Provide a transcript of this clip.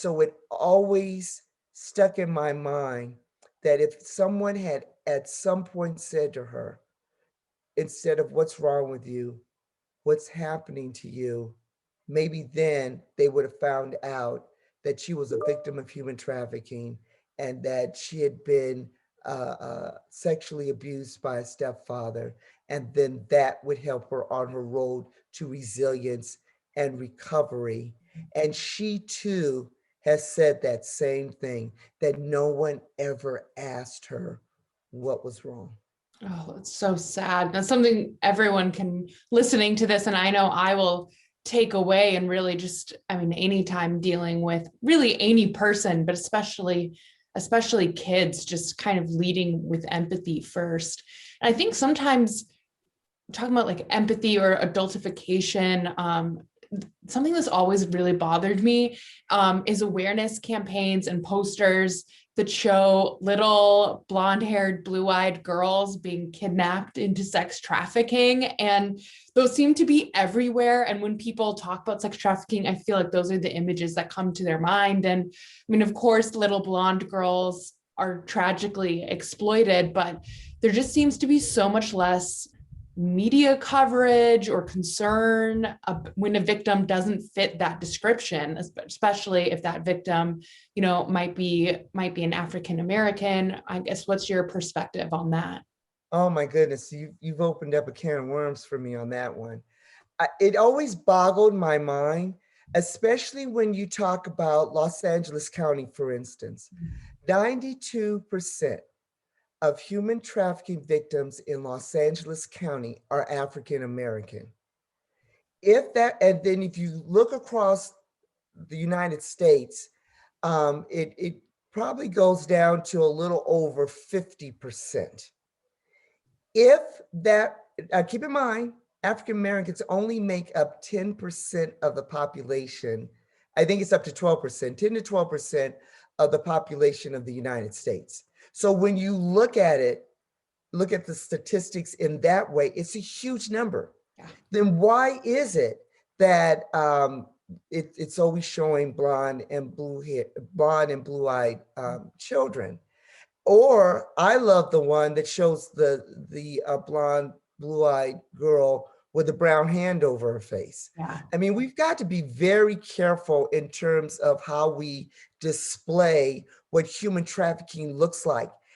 so it always stuck in my mind that if someone had at some point said to her, instead of what's wrong with you, what's happening to you, maybe then they would have found out that she was a victim of human trafficking and that she had been sexually abused by a stepfather. And then that would help her on her road to resilience and recovery. And she too has said that same thing, that no one ever asked her what was wrong. Oh, it's so sad. That's something everyone can, listening to this, and I know I will take away, and really just, I mean, anytime dealing with really any person, but especially kids, just kind of leading with empathy first. And I think sometimes talking about like empathy or adultification, something that's always really bothered me is awareness campaigns and posters that show little blonde-haired, blue-eyed girls being kidnapped into sex trafficking. And those seem to be everywhere. And when people talk about sex trafficking, I feel like those are the images that come to their mind. And I mean, of course, little blonde girls are tragically exploited, but there just seems to be so much less media coverage or concern when a victim doesn't fit that description, especially if that victim, might be an African American. I guess, what's your perspective on that? Oh my goodness, you've opened up a can of worms for me on that one. It always boggled my mind, especially when you talk about Los Angeles County, for instance. 92% of human trafficking victims in Los Angeles County are African American. And then if you look across the United States, it probably goes down to a little over 50%. If that, keep in mind, African Americans only make up 10% of the population. I think it's up to 12%, 10 to 12% of the population of the United States. So when you look at it, look at the statistics in that way, it's a huge number. Yeah. Then why is it that it's always showing blonde and blue-eyed children? Or I love the one that shows the blonde, blue-eyed girl with a brown hand over her face. Yeah. I mean, we've got to be very careful in terms of how we display what human trafficking looks like.